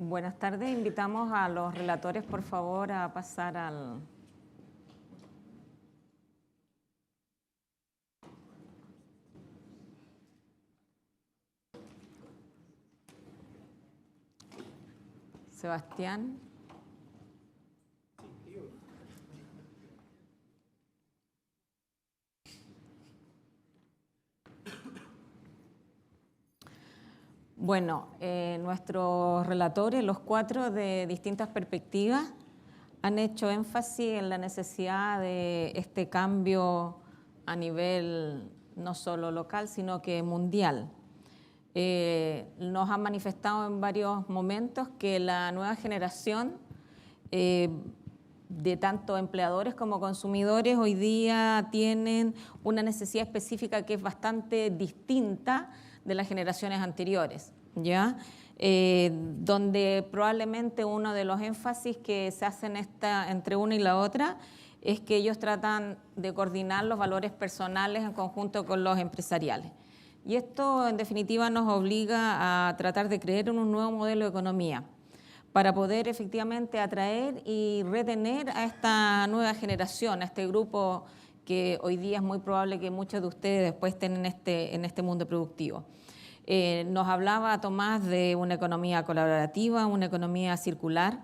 Buenas tardes. Invitamos a los relatores, por favor, a pasar al... Sebastián. Bueno, nuestros relatores, los cuatro de distintas perspectivas, han hecho énfasis en la necesidad de este cambio a nivel no solo local, sino que mundial. Nos han manifestado en varios momentos que la nueva generación de tanto empleadores como consumidores hoy día tienen una necesidad específica que es bastante distinta de las generaciones anteriores, ¿ya? Donde probablemente uno de los énfasis que se hacen entre una y la otra es que ellos tratan de coordinar los valores personales en conjunto con los empresariales. Y esto, en definitiva, nos obliga a tratar de crear un nuevo modelo de economía para poder efectivamente atraer y retener a esta nueva generación, a este grupo que hoy día es muy probable que muchos de ustedes después estén en este mundo productivo. Nos hablaba Tomás de una economía colaborativa, una economía circular,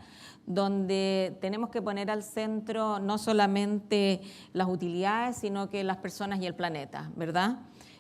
donde tenemos que poner al centro no solamente las utilidades, sino que las personas y el planeta, ¿verdad?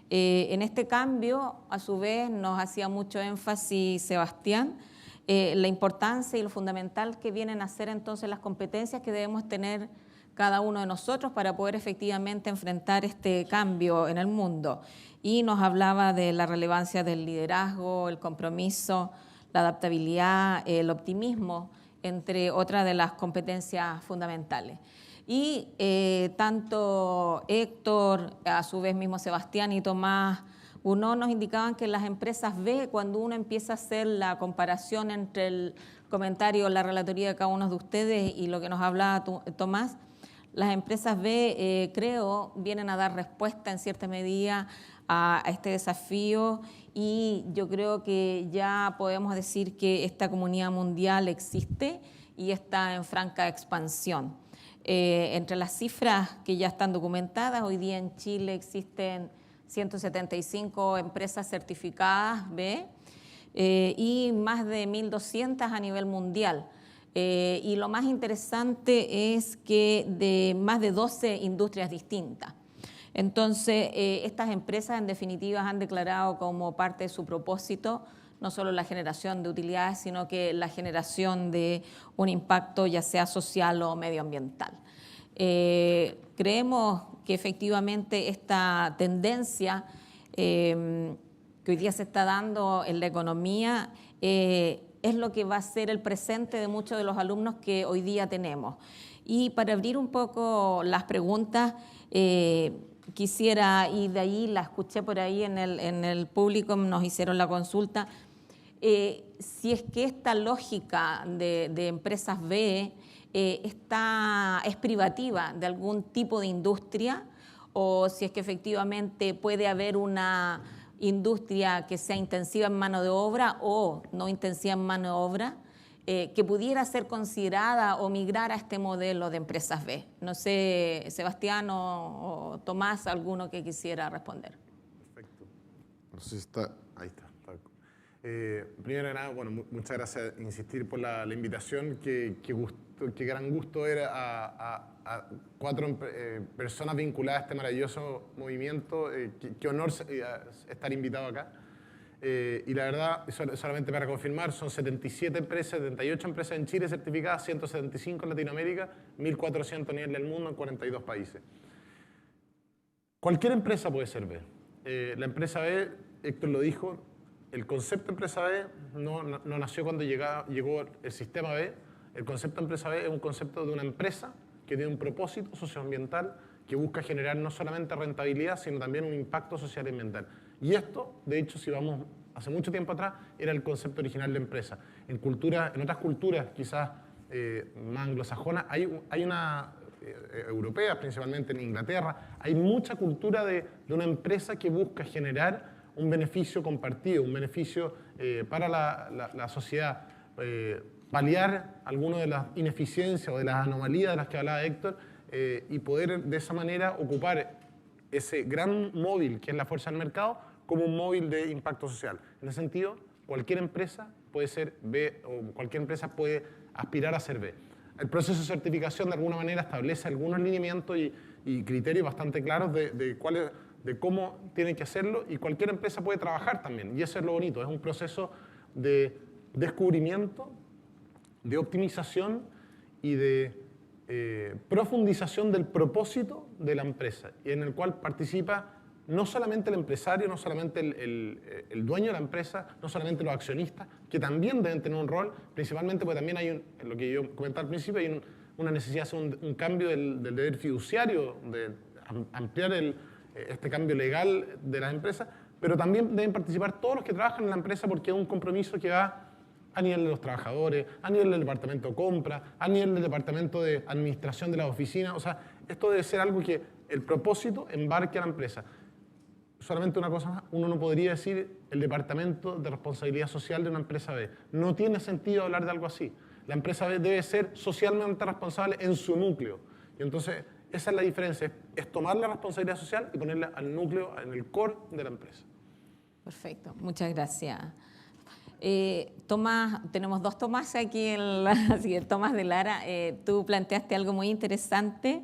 En este cambio, a su vez, nos hacía mucho énfasis Sebastián, la importancia y lo fundamental que vienen a ser entonces las competencias que debemos tener cada uno de nosotros para poder efectivamente enfrentar este cambio en el mundo. Y nos hablaba de la relevancia del liderazgo, el compromiso, la adaptabilidad, el optimismo, entre otras de las competencias fundamentales. Y tanto Héctor, a su vez mismo Sebastián y Tomás Gounod nos indicaban que las empresas B, cuando uno empieza a hacer la comparación entre el comentario, la relatoría de cada uno de ustedes y lo que nos hablaba Tomás, las empresas B, creo, vienen a dar respuesta en cierta medida a este desafío y yo creo que ya podemos decir que esta comunidad mundial existe y está en franca expansión. Entre las cifras que ya están documentadas, hoy día en Chile existen 175 empresas certificadas B y más de 1.200 a nivel mundial. Y lo más interesante es que de más de 12 industrias distintas. Entonces, estas empresas en definitiva han declarado como parte de su propósito no solo la generación de utilidades, sino que la generación de un impacto ya sea social o medioambiental. Creemos que efectivamente esta tendencia que hoy día se está dando en la economía es lo que va a ser el presente de muchos de los alumnos que hoy día tenemos. Y para abrir un poco las preguntas, quisiera, y de ahí la escuché por ahí en el público, nos hicieron la consulta, si es que esta lógica de empresas B es privativa de algún tipo de industria o si es que efectivamente puede haber una industria que sea intensiva en mano de obra o no intensiva en mano de obra, que pudiera ser considerada o migrar a este modelo de empresas B. No sé, Sebastián o Tomás, alguno que quisiera responder. Perfecto. No sé si está... Ahí está. Primero que nada, bueno, muchas gracias, insistir por la invitación. Qué gran gusto era a cuatro personas vinculadas a este maravilloso movimiento. Qué honor estar invitado acá. Y la verdad, solamente para confirmar, son 77 empresas, 78 empresas en Chile certificadas, 175 en Latinoamérica, 1.400 a nivel del mundo en 42 países. Cualquier empresa puede ser B. La empresa B, Héctor lo dijo, el concepto empresa B no nació cuando llegó el sistema B. El concepto empresa B es un concepto de una empresa que tiene un propósito socioambiental que busca generar no solamente rentabilidad, sino también un impacto social y ambiental. Y esto, de hecho, si vamos hace mucho tiempo atrás, era el concepto original de empresa. En otras culturas, quizás más anglosajonas, hay una... europeas, principalmente en Inglaterra, hay mucha cultura de una empresa que busca generar un beneficio compartido, un beneficio para la sociedad. paliar algunas de las ineficiencias o de las anomalías de las que hablaba Héctor y poder de esa manera ocupar ese gran móvil que es la fuerza del mercado como un móvil de impacto social. En ese sentido, cualquier empresa puede ser B o cualquier empresa puede aspirar a ser B. El proceso de certificación de alguna manera establece algunos lineamientos y criterios bastante claros de cómo tienen que hacerlo y cualquier empresa puede trabajar también. Y eso es lo bonito, es un proceso de descubrimiento, de optimización y de profundización del propósito de la empresa, y en el cual participa no solamente el empresario, no solamente el dueño de la empresa, no solamente los accionistas, que también deben tener un rol, principalmente porque también hay, lo que yo comentaba al principio, hay una necesidad de hacer un cambio del deber fiduciario, de ampliar este cambio legal de las empresas, pero también deben participar todos los que trabajan en la empresa porque es un compromiso que va a nivel de los trabajadores, a nivel del departamento de compra, a nivel del departamento de administración de las oficinas. O sea, esto debe ser algo que el propósito embarque a la empresa. Solamente una cosa más, uno no podría decir el departamento de responsabilidad social de una empresa B. No tiene sentido hablar de algo así. La empresa B debe ser socialmente responsable en su núcleo. Y entonces, esa es la diferencia, es tomar la responsabilidad social y ponerla al núcleo, en el core de la empresa. Perfecto, muchas gracias. Tomás, tenemos dos Tomás aquí, así el Tomás de Lara. Tú planteaste algo muy interesante,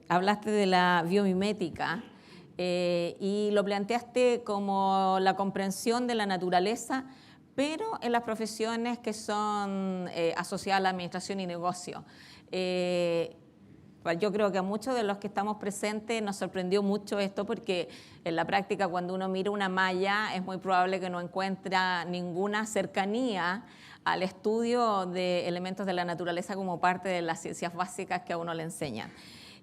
hablaste de la biomimética y lo planteaste como la comprensión de la naturaleza, pero en las profesiones que son asociadas a la administración y negocio. Yo creo que a muchos de los que estamos presentes nos sorprendió mucho esto porque en la práctica cuando uno mira una malla es muy probable que no encuentre ninguna cercanía al estudio de elementos de la naturaleza como parte de las ciencias básicas que a uno le enseñan.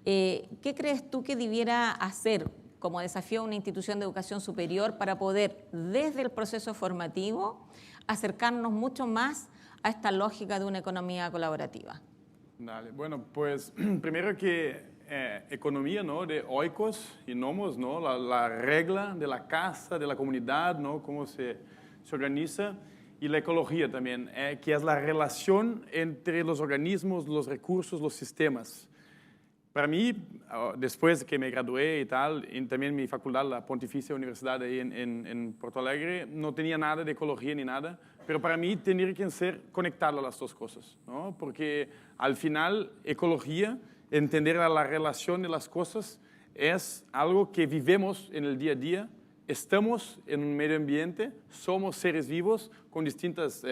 ¿Qué crees tú que debiera hacer como desafío una institución de educación superior para poder desde el proceso formativo acercarnos mucho más a esta lógica de una economía colaborativa? Dale. Bueno, pues primero que economía, ¿no? De oikos y nomos, ¿no? La regla de la casa, de la comunidad, ¿no? Cómo se organiza. Y la ecología también, que es la relación entre los organismos, los recursos, los sistemas. Para mí, después que me gradué y tal, y también mi facultad, la Pontificia Universidad ahí en Porto Alegre, no tenía nada de ecología ni nada, pero para mí tenía que ser conectar las dos cosas, ¿no? Porque al final, ecología, entender la relación de las cosas, es algo que vivimos en el día a día, estamos en un medio ambiente, somos seres vivos con distintas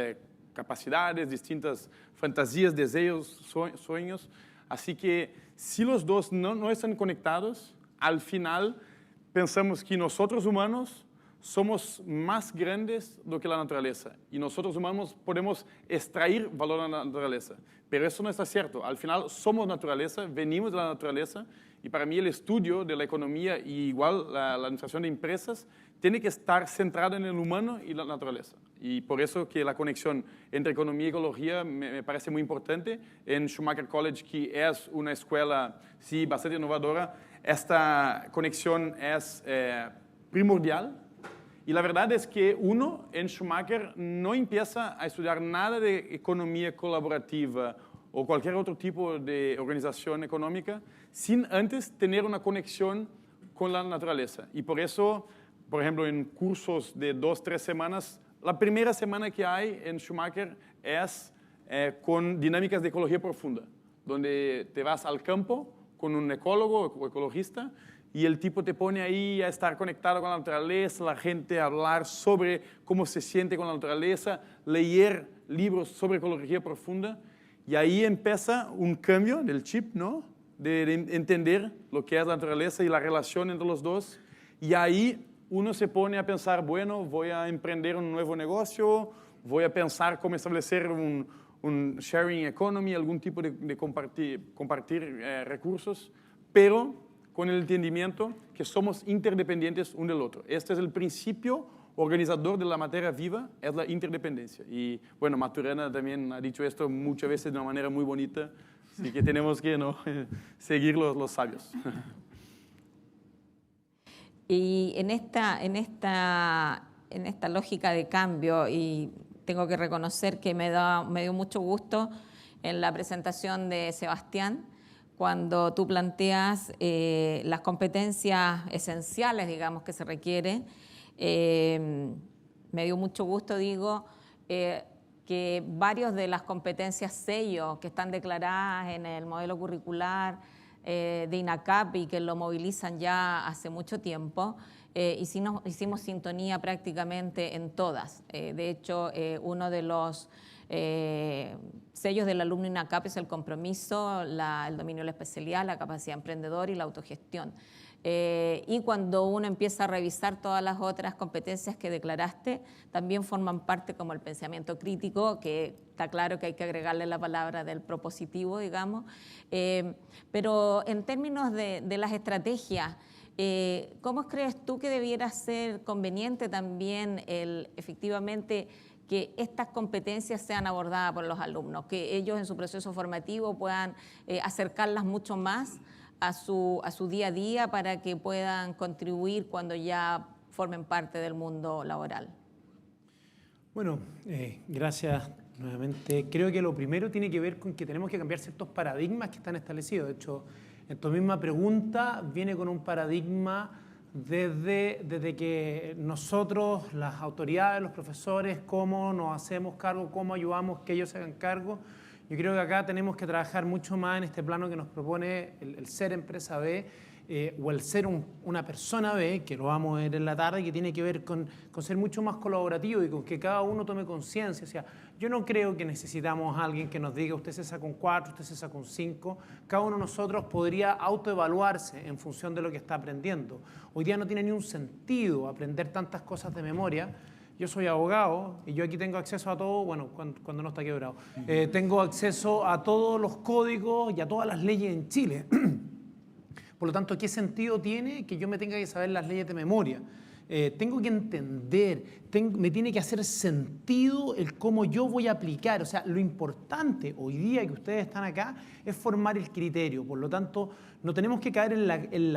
capacidades, distintas fantasías, deseos, sueños, así que si los dos no están conectados, al final pensamos que nosotros humanos somos más grandes do que la naturaleza y nosotros humanos podemos extraer valor a la naturaleza, pero eso no está cierto. Al final somos naturaleza, venimos de la naturaleza y para mí el estudio de la economía y igual la administración de empresas tiene que estar centrado en el humano y la naturaleza. Y por eso que la conexión entre economía y ecología me parece muy importante. En Schumacher College, que es una escuela sí, bastante innovadora, esta conexión es primordial. Y la verdad es que uno en Schumacher no empieza a estudiar nada de economía colaborativa o cualquier otro tipo de organización económica sin antes tener una conexión con la naturaleza. Y por eso, por ejemplo, en cursos de 2-3 semanas, la primera semana que hay en Schumacher es con dinámicas de ecología profunda, donde te vas al campo con un ecólogo o ecologista y el tipo te pone ahí a estar conectado con la naturaleza, la gente a hablar sobre cómo se siente con la naturaleza, leer libros sobre ecología profunda y ahí empieza un cambio del chip, ¿no? De entender lo que es la naturaleza y la relación entre los dos y ahí uno se pone a pensar, bueno, voy a emprender un nuevo negocio, voy a pensar cómo establecer un sharing economy, algún tipo de compartir recursos, pero con el entendimiento que somos interdependientes uno del otro. Este es el principio organizador de la materia viva, es la interdependencia. Y bueno, Maturana también ha dicho esto muchas veces de una manera muy bonita, así que tenemos que ¿no? seguir los sabios. Y en esta lógica de cambio y tengo que reconocer que me dio mucho gusto en la presentación de Sebastián, cuando tú planteas las competencias esenciales, digamos, que se requieren. Me dio mucho gusto, digo, que varios de las competencias sello que están declaradas en el modelo curricular de INACAP y que lo movilizan ya hace mucho tiempo, hicimos sintonía prácticamente en todas. De hecho, uno de los sellos del alumno INACAP es el compromiso, el dominio de la especialidad, la capacidad emprendedora y la autogestión. Y cuando uno empieza a revisar todas las otras competencias que declaraste, también forman parte como el pensamiento crítico, que está claro que hay que agregarle la palabra del propositivo, digamos. Pero en términos de las estrategias, ¿cómo crees tú que debiera ser conveniente también efectivamente que estas competencias sean abordadas por los alumnos, que ellos en su proceso formativo puedan acercarlas mucho más a su día a día para que puedan contribuir cuando ya formen parte del mundo laboral? Bueno, gracias nuevamente. Creo que lo primero tiene que ver con que tenemos que cambiar ciertos paradigmas que están establecidos. De hecho, en tu misma pregunta viene con un paradigma desde que nosotros, las autoridades, los profesores, cómo nos hacemos cargo, cómo ayudamos que ellos se hagan cargo. Yo creo que acá tenemos que trabajar mucho más en este plano que nos propone el ser empresa B o el ser una persona B, que lo vamos a ver en la tarde, que tiene que ver con ser mucho más colaborativo y con que cada uno tome conciencia. O sea, yo no creo que necesitamos a alguien que nos diga usted se saca un 4, usted se saca un 5. Cada uno de nosotros podría autoevaluarse en función de lo que está aprendiendo. Hoy día no tiene ni un sentido aprender tantas cosas de memoria. Yo soy abogado y yo aquí tengo acceso a todo, bueno, cuando no está quebrado. Tengo acceso a todos los códigos y a todas las leyes en Chile. Por lo tanto, ¿qué sentido tiene que yo me tenga que saber las leyes de memoria? Tengo que entender, me tiene que hacer sentido el cómo yo voy a aplicar. O sea, lo importante hoy día que ustedes están acá es formar el criterio. Por lo tanto, no tenemos que caer en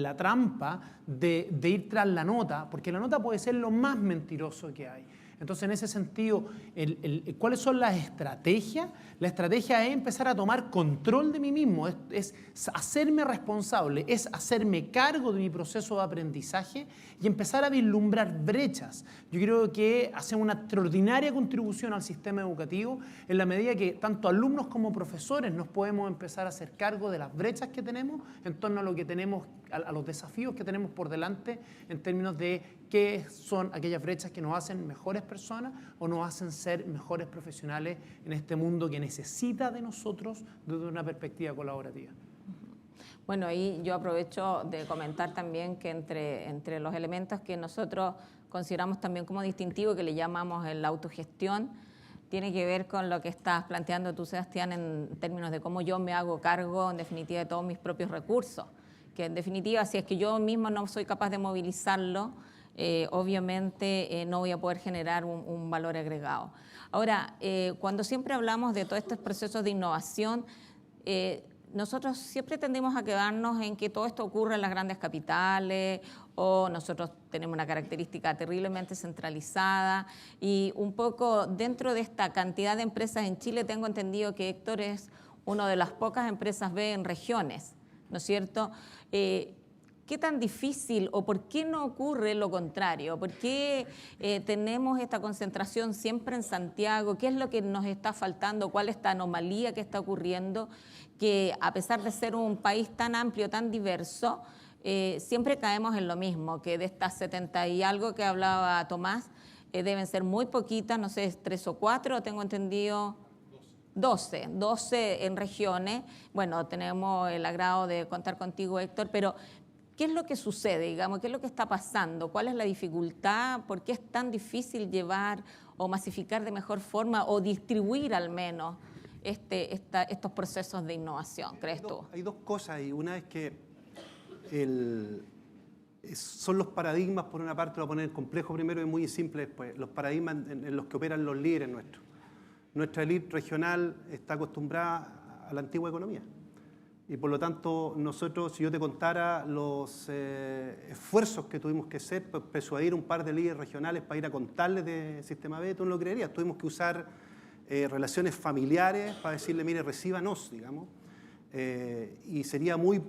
la trampa de ir tras la nota, porque la nota puede ser lo más mentiroso que hay. Entonces, en ese sentido, ¿cuáles son las estrategias? La estrategia es empezar a tomar control de mí mismo, es hacerme responsable, es hacerme cargo de mi proceso de aprendizaje y empezar a vislumbrar brechas. Yo creo que hace una extraordinaria contribución al sistema educativo en la medida que tanto alumnos como profesores nos podemos empezar a hacer cargo de las brechas que tenemos en torno a lo que tenemos, a los desafíos que tenemos por delante en términos de qué son aquellas brechas que nos hacen mejores personas o nos hacen ser mejores profesionales en este mundo que necesita de nosotros desde una perspectiva colaborativa. Bueno, ahí yo aprovecho de comentar también que entre los elementos que nosotros consideramos también como distintivo, que le llamamos la autogestión, tiene que ver con lo que estás planteando tú, Sebastián, en términos de cómo yo me hago cargo, en definitiva, de todos mis propios recursos. Que en definitiva, si es que yo mismo no soy capaz de movilizarlo, obviamente no voy a poder generar un valor agregado. Ahora, cuando siempre hablamos de todos estos procesos de innovación, nosotros siempre tendemos a quedarnos en que todo esto ocurre en las grandes capitales o nosotros tenemos una característica terriblemente centralizada y un poco dentro de esta cantidad de empresas en Chile tengo entendido que Héctor es una de las pocas empresas B en regiones, ¿no es cierto? ¿Qué tan difícil o por qué no ocurre lo contrario? ¿Por qué tenemos esta concentración siempre en Santiago? ¿Qué es lo que nos está faltando? ¿Cuál es esta anomalía que está ocurriendo? Que a pesar de ser un país tan amplio, tan diverso, siempre caemos en lo mismo, que de estas 70 y algo que hablaba Tomás, deben ser muy poquitas, no sé, 3 o 4, tengo entendido. 12 en regiones. Bueno, tenemos el agrado de contar contigo, Héctor, pero ¿qué es lo que sucede, digamos? ¿Qué es lo que está pasando? ¿Cuál es la dificultad? ¿Por qué es tan difícil llevar o masificar de mejor forma o distribuir al menos estos procesos de innovación, crees tú? Hay dos cosas, y una es que son los paradigmas, por una parte, lo voy a poner complejo primero y muy simple después, los paradigmas en los que operan los líderes nuestros. Nuestra élite regional está acostumbrada a la antigua economía. Y por lo tanto, nosotros, si yo te contara los esfuerzos que tuvimos que hacer para persuadir un par de líderes regionales para ir a contarles de Sistema B, tú no lo creerías. Tuvimos que usar relaciones familiares para decirle, mire, recíbanos, digamos. Y sería muy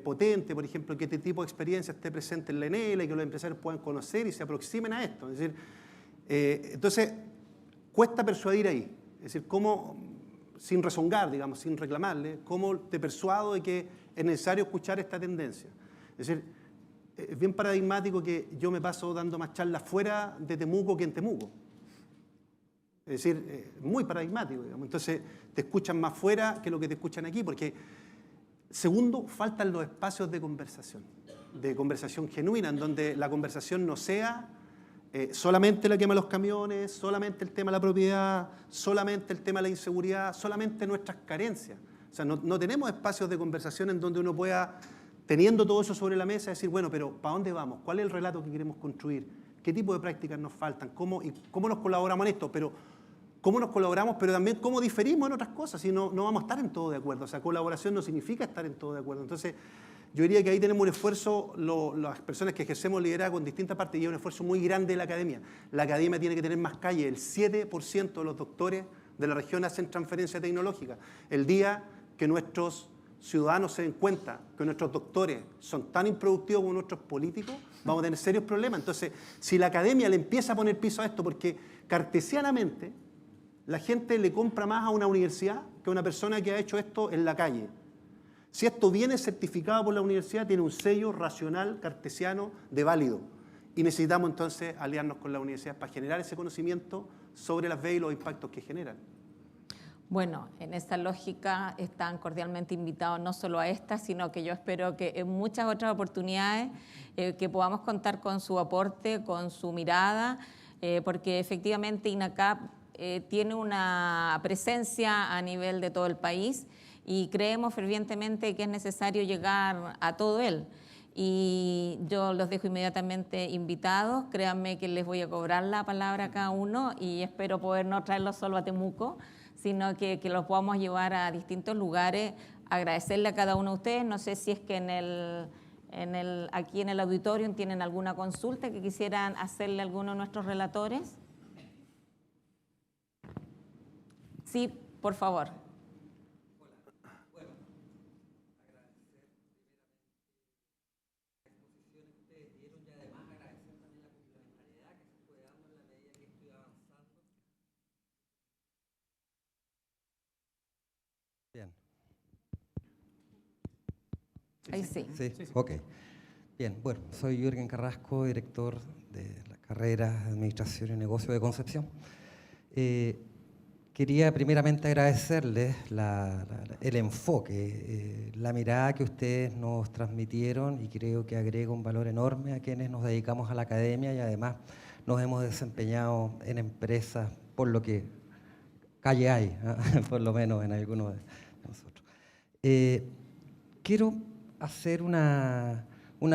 potente, por ejemplo, que este tipo de experiencia esté presente en la ENELA y que los empresarios puedan conocer y se aproximen a esto. Es decir, entonces, cuesta persuadir ahí. Es decir, cómo, sin rezongar, digamos, sin reclamarle, cómo te persuado de que es necesario escuchar esta tendencia. Es decir, es bien paradigmático que yo me paso dando más charlas fuera de Temuco que en Temuco. Es decir, muy paradigmático, digamos. Entonces, te escuchan más fuera que lo que te escuchan aquí, porque, segundo, faltan los espacios de conversación genuina, en donde la conversación no sea solamente la quema de los camiones, solamente el tema de la propiedad, solamente el tema de la inseguridad, solamente nuestras carencias. O sea, no tenemos espacios de conversación en donde uno pueda, teniendo todo eso sobre la mesa, decir, bueno, pero ¿para dónde vamos? ¿Cuál es el relato que queremos construir? ¿Qué tipo de prácticas nos faltan? ¿Cómo nos colaboramos en esto? Pero cómo nos colaboramos, pero también cómo diferimos en otras cosas, si no vamos a estar en todo de acuerdo. O sea, colaboración no significa estar en todo de acuerdo. Entonces, yo diría que ahí tenemos un esfuerzo, las personas que ejercemos liderazgo en distintas partes, y hay un esfuerzo muy grande de la academia. La academia tiene que tener más calle. El 7% de los doctores de la región hacen transferencia tecnológica. El día que nuestros ciudadanos se den cuenta que nuestros doctores son tan improductivos como nuestros políticos, vamos a tener serios problemas. Entonces, si la academia le empieza a poner piso a esto, porque cartesianamente la gente le compra más a una universidad que a una persona que ha hecho esto en la calle. Si esto viene certificado por la universidad, tiene un sello racional cartesiano de válido. Y necesitamos entonces aliarnos con la universidad para generar ese conocimiento sobre las BEI y los impactos que generan. Bueno, en esta lógica están cordialmente invitados no solo a esta, sino que yo espero que en muchas otras oportunidades que podamos contar con su aporte, con su mirada, porque efectivamente INACAP tiene una presencia a nivel de todo el país y creemos fervientemente que es necesario llegar a todo él. Y yo los dejo inmediatamente invitados. Créanme que les voy a cobrar la palabra a cada uno y espero poder no traerlos solo a Temuco, sino que los podamos llevar a distintos lugares. Agradecerle a cada uno de ustedes. No sé si es que aquí en el auditorio tienen alguna consulta que quisieran hacerle a alguno de nuestros relatores. Sí, por favor. Bien. Ahí sí. Sí, ok. Bien, bueno, soy Jürgen Carrasco, director de la carrera de Administración y Negocio de Concepción. Quería primeramente agradecerles el enfoque, la mirada que ustedes nos transmitieron y creo que agrega un valor enorme a quienes nos dedicamos a la academia y además nos hemos desempeñado en empresas, por lo que calle hay, por lo menos en algunos de nosotros. Quiero hacer una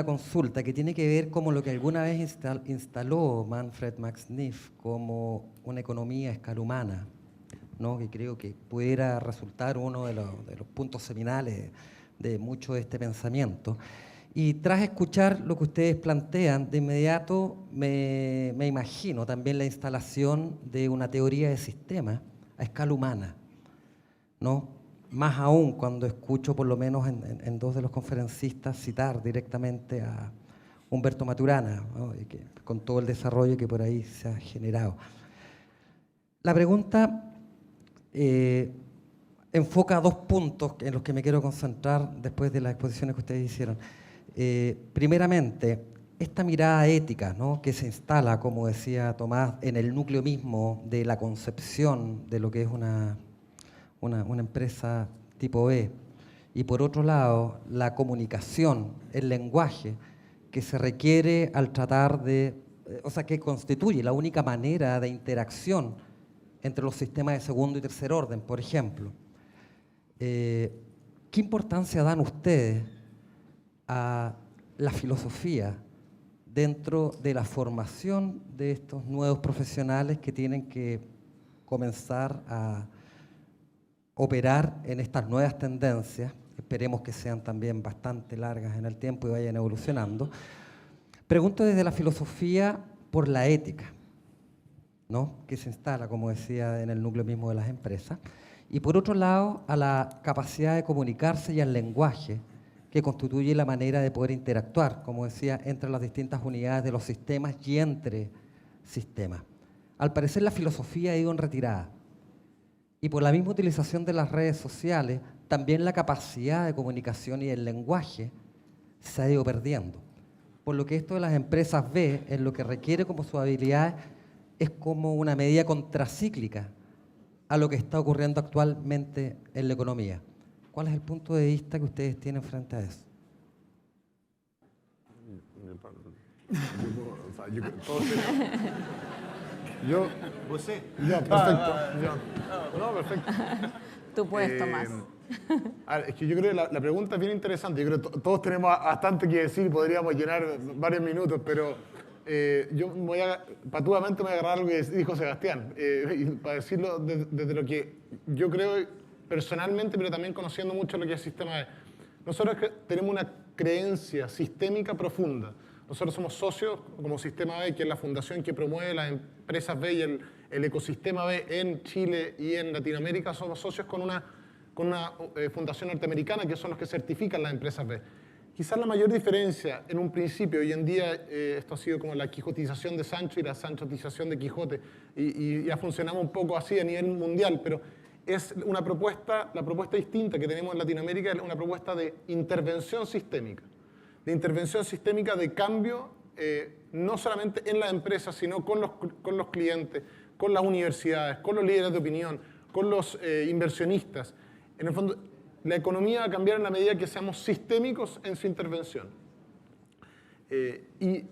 consulta que tiene que ver con lo que alguna vez instaló Manfred Max Neef como una economía a escala humana, ¿no? Que creo que pudiera resultar uno de los puntos seminales de mucho de este pensamiento. Y tras escuchar lo que ustedes plantean, de inmediato me imagino también la instalación de una teoría de sistemas a escala humana, ¿no? Más aún cuando escucho, por lo menos en dos de los conferencistas, citar directamente a Humberto Maturana, ¿no? Y que, con todo el desarrollo que por ahí se ha generado. La pregunta enfoca dos puntos en los que me quiero concentrar después de las exposiciones que ustedes hicieron. Primeramente, esta mirada ética, ¿no? Que se instala, como decía Tomás, en el núcleo mismo de la concepción de lo que es una empresa tipo B. Y por otro lado, la comunicación, el lenguaje que se requiere al tratar o sea, que constituye la única manera de interacción entre los sistemas de segundo y tercer orden, por ejemplo. ¿Qué importancia dan ustedes a la filosofía dentro de la formación de estos nuevos profesionales que tienen que comenzar a operar en estas nuevas tendencias esperemos que sean también bastante largas en el tiempo y vayan evolucionando. Pregunto desde la filosofía por la ética, ¿no?, que se instala, como decía, en el núcleo mismo de las empresas, y por otro lado, a la capacidad de comunicarse y al lenguaje, que constituye la manera de poder interactuar, como decía, entre las distintas unidades de los sistemas y entre sistemas. Al parecer, la filosofía ha ido en retirada, y por la misma utilización de las redes sociales, también la capacidad de comunicación y el lenguaje se ha ido perdiendo. Por lo que esto de las empresas B, en lo que requiere como sus habilidades, es como una medida contracíclica a lo que está ocurriendo actualmente en la economía. ¿Cuál es el punto de vista que ustedes tienen frente a eso? Ya, perfecto. No, perfecto. Tú puedes, Tomás. A ver, es que yo creo que la pregunta es bien interesante. Yo creo que todos tenemos bastante que decir, podríamos llenar varios minutos, pero yo patudamente me voy a agarrar algo que dijo Sebastián, y para decirlo desde lo que yo creo personalmente, pero también conociendo mucho lo que es el sistema B. Nosotros tenemos una creencia sistémica profunda. Nosotros somos socios como Sistema B, que es la fundación que promueve las empresas B y el ecosistema B en Chile y en Latinoamérica. Somos socios con una fundación norteamericana, que son los que certifican las empresas B. Quizás la mayor diferencia en un principio, hoy en día esto ha sido como la quijotización de Sancho y la sanchotización de Quijote, y ya funcionamos un poco así a nivel mundial, pero es una propuesta, la propuesta distinta que tenemos en Latinoamérica es una propuesta de intervención sistémica. De intervención sistémica de cambio, no solamente en las empresas, sino con los clientes, con las universidades, con los líderes de opinión, con los inversionistas. En el fondo, la economía va a cambiar en la medida que seamos sistémicos en su intervención. ¿Y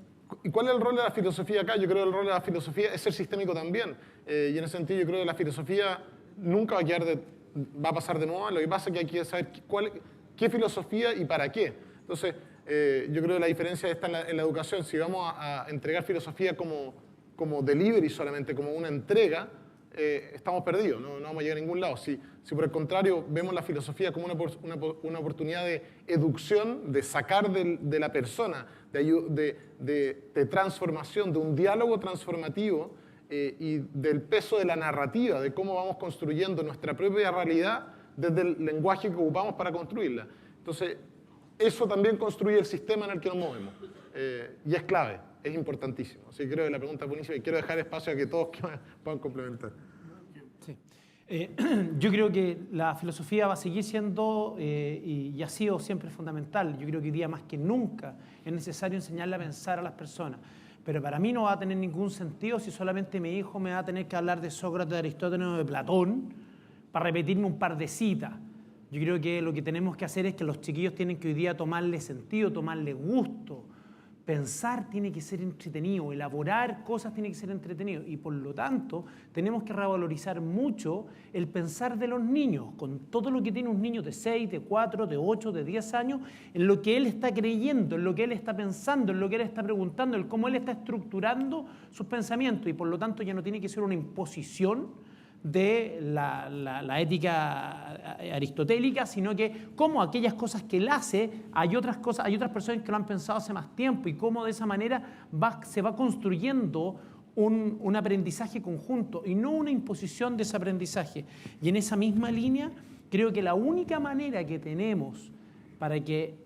cuál es el rol de la filosofía acá? Yo creo que el rol de la filosofía es ser sistémico también. Y en ese sentido yo creo que la filosofía nunca va a pasar de moda. Lo que pasa es que hay que saber qué filosofía y para qué. Entonces, yo creo que la diferencia está en la educación. Si vamos a entregar filosofía como delivery solamente, como una entrega, estamos perdidos, no vamos a llegar a ningún lado. Si por el contrario vemos la filosofía como una oportunidad de educación, de sacar de la persona, de transformación, de un diálogo transformativo y del peso de la narrativa, de cómo vamos construyendo nuestra propia realidad desde el lenguaje que ocupamos para construirla. Entonces, eso también construye el sistema en el que nos movemos. Y es clave, es importantísimo. Así que creo que la pregunta es buenísima y quiero dejar espacio a que todos puedan complementar. Sí. Yo creo que la filosofía va a seguir siendo y ha sido siempre fundamental. Yo creo que hoy día más que nunca es necesario enseñarle a pensar a las personas. Pero para mí no va a tener ningún sentido si solamente mi hijo me va a tener que hablar de Sócrates, de Aristóteles o de Platón para repetirme un par de citas. Yo creo que lo que tenemos que hacer es que los chiquillos tienen que hoy día tomarle sentido, tomarle gusto. Pensar tiene que ser entretenido, elaborar cosas tiene que ser entretenido y por lo tanto tenemos que revalorizar mucho el pensar de los niños, con todo lo que tiene un niño de 6, de 4, de 8, de 10 años, en lo que él está creyendo, en lo que él está pensando, en lo que él está preguntando, en cómo él está estructurando sus pensamientos y por lo tanto ya no tiene que ser una imposición de la ética aristotélica, sino que cómo aquellas cosas que él hace, hay otras personas que lo han pensado hace más tiempo y cómo de esa manera se va construyendo un aprendizaje conjunto y no una imposición de ese aprendizaje. Y en esa misma línea, creo que la única manera que tenemos para que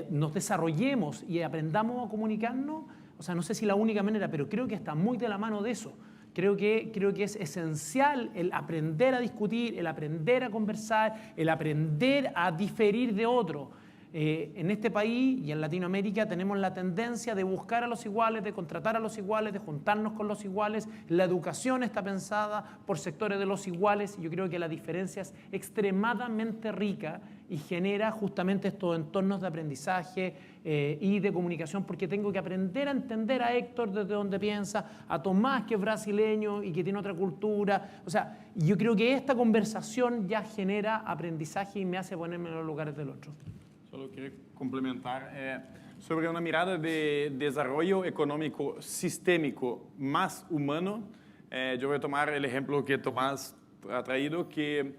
nos desarrollemos y aprendamos a comunicarnos, o sea, no sé si la única manera, pero creo que está muy de la mano de eso. Creo que es esencial el aprender a discutir, el aprender a conversar, el aprender a diferir de otro. En este país y en Latinoamérica tenemos la tendencia de buscar a los iguales, de contratar a los iguales, de juntarnos con los iguales. La educación está pensada por sectores de los iguales y yo creo que la diferencia es extremadamente rica y genera justamente estos entornos de aprendizaje y de comunicación, porque tengo que aprender a entender a Héctor desde donde piensa, a Tomás, que es brasileño y que tiene otra cultura. O sea, yo creo que esta conversación ya genera aprendizaje y me hace ponerme en los lugares del otro. Solo quiero complementar sobre una mirada de desarrollo económico sistémico más humano. Yo voy a tomar el ejemplo que Tomás ha traído, que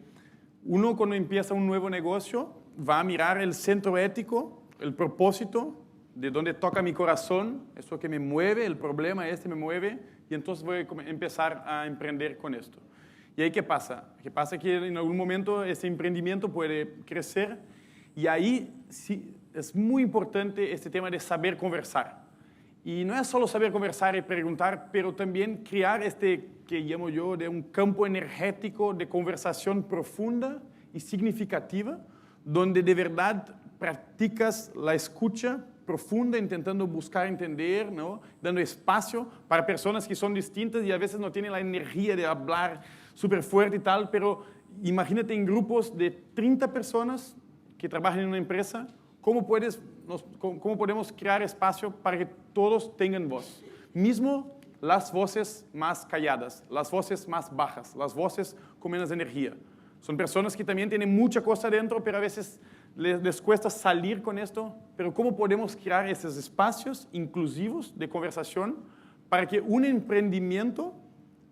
uno cuando empieza un nuevo negocio va a mirar el centro ético, el propósito, de dónde toca mi corazón, eso que me mueve, el problema me mueve, y entonces voy a empezar a emprender con esto. ¿Y ahí qué pasa? Que pasa que en algún momento ese emprendimiento puede crecer, y ahí sí es muy importante este tema de saber conversar. Y no es solo saber conversar y preguntar, pero también crear este que llamo yo de un campo energético de conversación profunda y significativa, donde de verdad practicas la escucha profunda, intentando buscar entender, ¿no? Dando espacio para personas que son distintas y a veces no tienen la energía de hablar súper fuerte y tal, pero imagínate en grupos de 30 personas que trabajan en una empresa, ¿cómo podemos crear espacio para que todos tengan voz? Mismo las voces más calladas, las voces más bajas, las voces con menos energía. Son personas que también tienen mucha cosa dentro, pero a veces les cuesta salir con esto. Pero ¿cómo podemos crear esos espacios inclusivos de conversación para que un emprendimiento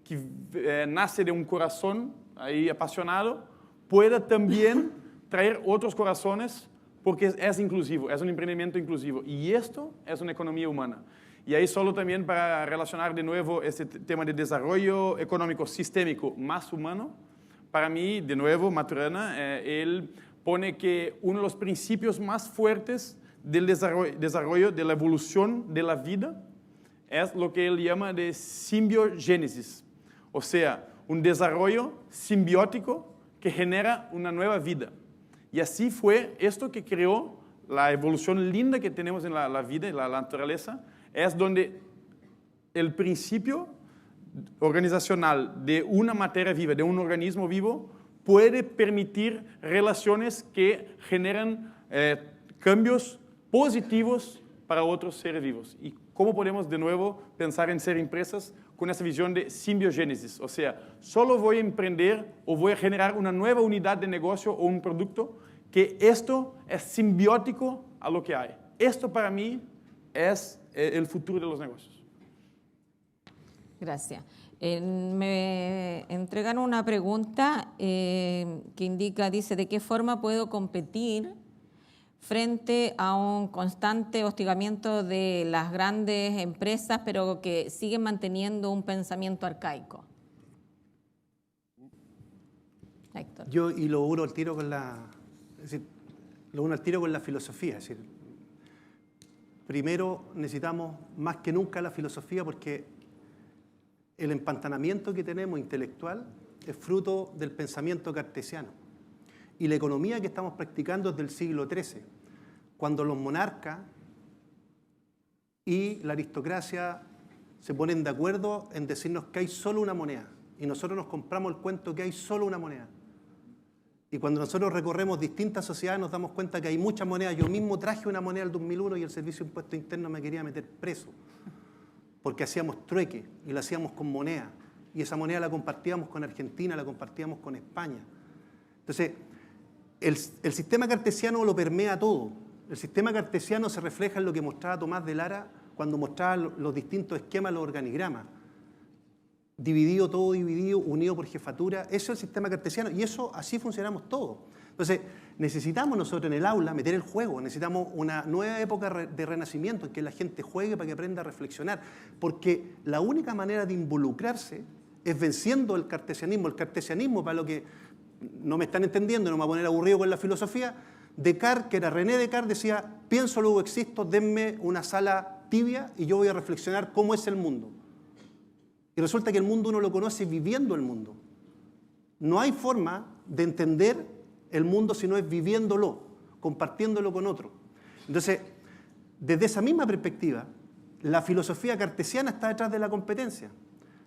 que nace de un corazón ahí apasionado pueda también traer otros corazones, porque es inclusivo, es un emprendimiento inclusivo. Y esto es una economía humana. Y ahí solo también para relacionar de nuevo este tema de desarrollo económico sistémico más humano, para mí, de nuevo, Maturana, él pone que uno de los principios más fuertes del desarrollo, de la evolución de la vida, es lo que él llama de simbiogénesis. O sea, un desarrollo simbiótico que genera una nueva vida. Y así fue esto que creó la evolución linda que tenemos en la vida y la naturaleza, es donde el principio organizacional de una materia viva, de un organismo vivo, puede permitir relaciones que generan cambios positivos para otros seres vivos. ¿Y cómo podemos de nuevo pensar en ser empresas con esa visión de simbiogénesis? O sea, solo voy a emprender o voy a generar una nueva unidad de negocio o un producto que esto es simbiótico a lo que hay. Esto para mí es el futuro de los negocios. Gracias. Me entregan una pregunta que indica, dice, ¿de qué forma puedo competir frente a un constante hostigamiento de las grandes empresas, pero que siguen manteniendo un pensamiento arcaico? Héctor. Yo lo uno al tiro con la filosofía. Es decir, primero necesitamos más que nunca la filosofía, porque el empantanamiento que tenemos intelectual es fruto del pensamiento cartesiano. Y la economía que estamos practicando es del siglo XIII, cuando los monarcas y la aristocracia se ponen de acuerdo en decirnos que hay solo una moneda. Y nosotros nos compramos el cuento que hay solo una moneda. Y cuando nosotros recorremos distintas sociedades nos damos cuenta que hay muchas monedas. Yo mismo traje una moneda del 2001 y el Servicio de Impuesto Interno me quería meter preso, porque hacíamos trueque y lo hacíamos con moneda. Y esa moneda la compartíamos con Argentina, la compartíamos con España. Entonces, el sistema cartesiano lo permea todo. El sistema cartesiano se refleja en lo que mostraba Tomás de Lara cuando mostraba los distintos esquemas, los organigramas. Dividido, todo dividido, unido por jefatura. Eso es el sistema cartesiano y eso así funcionamos todos. Entonces, necesitamos nosotros en el aula meter el juego, necesitamos una nueva época de renacimiento en que la gente juegue para que aprenda a reflexionar, porque la única manera de involucrarse es venciendo el cartesianismo. El cartesianismo, para lo que no me están entendiendo, no me voy a poner aburrido con la filosofía, Descartes, que era René Descartes, decía, pienso, luego existo, denme una sala tibia y yo voy a reflexionar cómo es el mundo. Y resulta que el mundo uno lo conoce viviendo el mundo. No hay forma de entender el mundo si no es viviéndolo, compartiéndolo con otro. Entonces, desde esa misma perspectiva, la filosofía cartesiana está detrás de la competencia.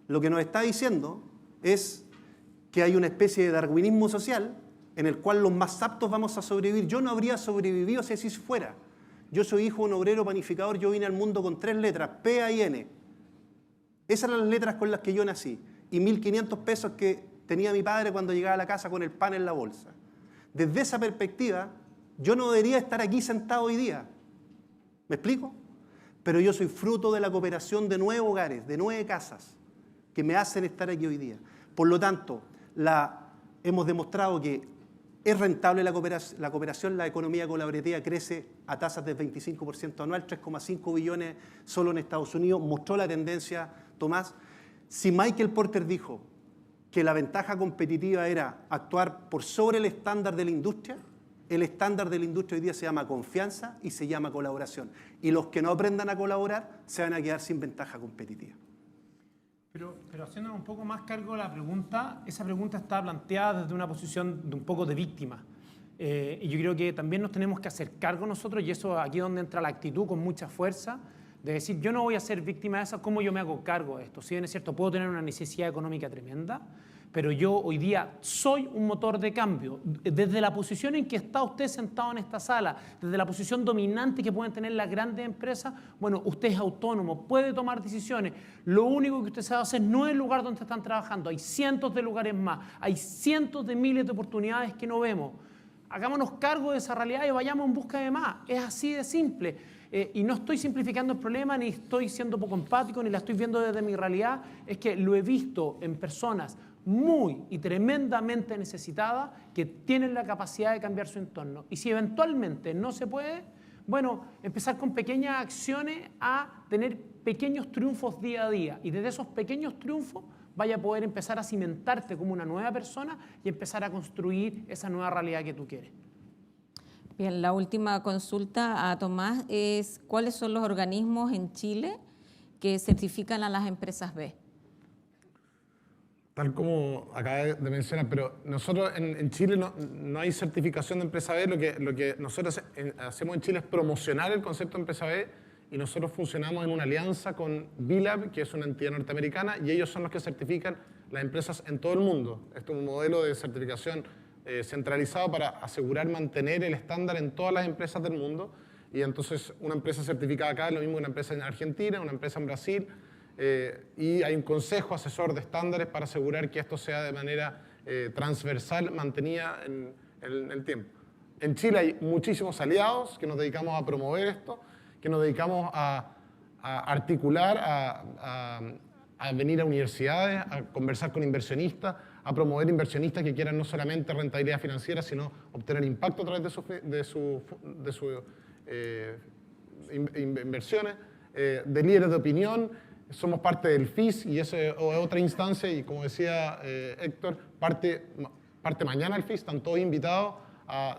Lo que nos está diciendo es que hay una especie de darwinismo social en el cual los más aptos vamos a sobrevivir. Yo no habría sobrevivido si así fuera. Yo soy hijo de un obrero panificador, yo vine al mundo con 3 letras, P, A y N. Esas eran las letras con las que yo nací. Y 1.500 pesos que tenía mi padre cuando llegaba a la casa con el pan en la bolsa. Desde esa perspectiva, yo no debería estar aquí sentado hoy día. ¿Me explico? Pero yo soy fruto de la cooperación de 9 hogares, de 9 casas, que me hacen estar aquí hoy día. Por lo tanto, hemos demostrado que Es rentable la cooperación, la economía colaborativa crece a tasas del 25% anual, 3,5 billones solo en Estados Unidos, mostró la tendencia, Tomás. Si Michael Porter dijo que la ventaja competitiva era actuar por sobre el estándar de la industria, el estándar de la industria hoy día se llama confianza y se llama colaboración. Y los que no aprendan a colaborar se van a quedar sin ventaja competitiva. Pero haciéndonos un poco más cargo de la pregunta, esa pregunta está planteada desde una posición de un poco de víctima. Y yo creo que también nos tenemos que hacer cargo nosotros, y eso aquí es donde entra la actitud con mucha fuerza, de decir, yo no voy a ser víctima de eso, ¿cómo yo me hago cargo de esto? Si bien es cierto, puedo tener una necesidad económica tremenda, pero yo hoy día soy un motor de cambio. Desde la posición en que está usted sentado en esta sala, desde la posición dominante que pueden tener las grandes empresas, bueno, usted es autónomo, puede tomar decisiones. Lo único que usted sabe hacer no es el lugar donde están trabajando. Hay cientos de lugares más, hay cientos de miles de oportunidades que no vemos. Hagámonos cargo de esa realidad y vayamos en busca de más. Es así de simple. Y no estoy simplificando el problema, ni estoy siendo poco empático, ni la estoy viendo desde mi realidad. Es que lo he visto en personas muy y tremendamente necesitadas que tienen la capacidad de cambiar su entorno. Y si eventualmente no se puede, bueno, empezar con pequeñas acciones a tener pequeños triunfos día a día. Y desde esos pequeños triunfos vaya a poder empezar a cimentarte como una nueva persona y empezar a construir esa nueva realidad que tú quieres. Bien, la última consulta a Tomás es ¿cuáles son los organismos en Chile que certifican a las empresas B? Tal como acaba de mencionar, pero nosotros en Chile no hay certificación de empresa B. Lo que nosotros hacemos en Chile es promocionar el concepto de empresa B, y nosotros funcionamos en una alianza con B-Lab, que es una entidad norteamericana, y ellos son los que certifican las empresas en todo el mundo. Esto es un modelo de certificación centralizado para asegurar mantener el estándar en todas las empresas del mundo. Y entonces una empresa certificada acá es lo mismo que una empresa en Argentina, una empresa en Brasil, y hay un consejo asesor de estándares para asegurar que esto sea de manera transversal, mantenida en el tiempo. En Chile hay muchísimos aliados que nos dedicamos a promover esto, que nos dedicamos a articular, a venir a universidades, a conversar con inversionistas, a promover inversionistas que quieran no solamente rentabilidad financiera, sino obtener impacto a través de sus inversiones, de líderes de opinión. Somos parte del FIS y eso es otra instancia, y como decía Héctor, parte mañana el FIS, están todos invitados,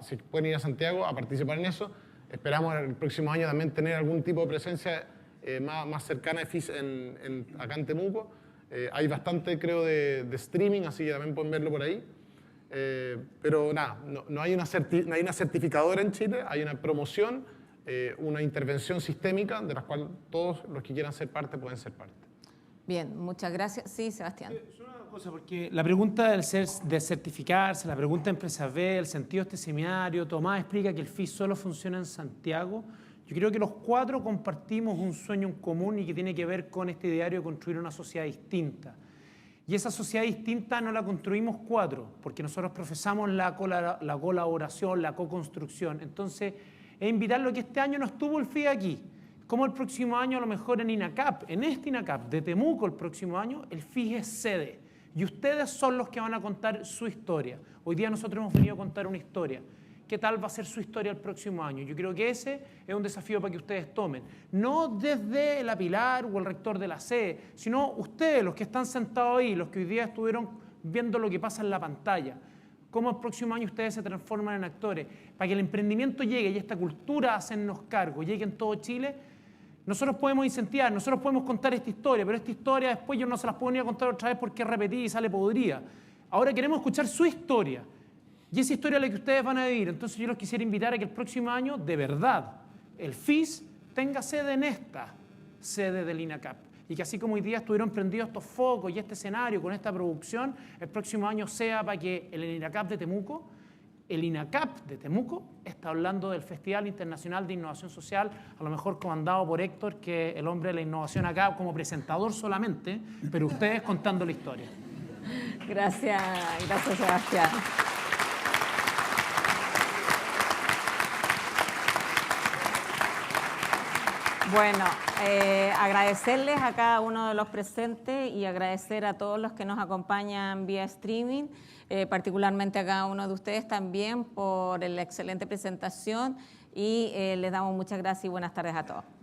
si pueden ir a Santiago a participar en eso. Esperamos el próximo año también tener algún tipo de presencia más cercana de FIS acá en Temuco. Hay bastante, creo, de streaming, así que también pueden verlo por ahí. Pero nada, no hay una certificadora en Chile, hay una promoción, una intervención sistémica de la cual todos los que quieran ser parte pueden ser parte. Bien, muchas gracias. Sí, Sebastián. Una cosa, porque la pregunta de certificarse, la pregunta de Empresas B, el sentido de este seminario, Tomás explica que el FIS solo funciona en Santiago. Yo creo que los cuatro compartimos un sueño en común y que tiene que ver con este ideario de construir una sociedad distinta. Y esa sociedad distinta no la construimos cuatro, porque nosotros profesamos la colaboración, la co-construcción. Entonces, es invitarlo a que este año no estuvo el FIS aquí. Como el próximo año, a lo mejor en INACAP, en este INACAP de Temuco el próximo año, el FIS es sede. Y ustedes son los que van a contar su historia. Hoy día nosotros hemos venido a contar una historia. ¿Qué tal va a ser su historia el próximo año? Yo creo que ese es un desafío para que ustedes tomen. No desde la Pilar o el rector de la sede, sino ustedes, los que están sentados ahí, los que hoy día estuvieron viendo lo que pasa en la pantalla. Cómo el próximo año ustedes se transforman en actores. Para que el emprendimiento llegue y esta cultura de hacernos cargo llegue en todo Chile, nosotros podemos incentivar, nosotros podemos contar esta historia, pero esta historia después yo no se las puedo ni a contar otra vez porque es repetida y sale podrida. Ahora queremos escuchar su historia. Y esa historia es la que ustedes van a vivir. Entonces yo los quisiera invitar a que el próximo año, de verdad, el FIS tenga sede en esta sede del INACAP. Y que así como hoy día estuvieron prendidos estos focos y este escenario con esta producción, el próximo año sea para que el INACAP de Temuco, está hablando del Festival Internacional de Innovación Social, a lo mejor comandado por Héctor, que es el hombre de la innovación acá como presentador solamente, pero ustedes contando la historia. Gracias, Sebastián. Bueno, agradecerles a cada uno de los presentes y agradecer a todos los que nos acompañan vía streaming, particularmente a cada uno de ustedes también por la excelente presentación y les damos muchas gracias y buenas tardes a todos.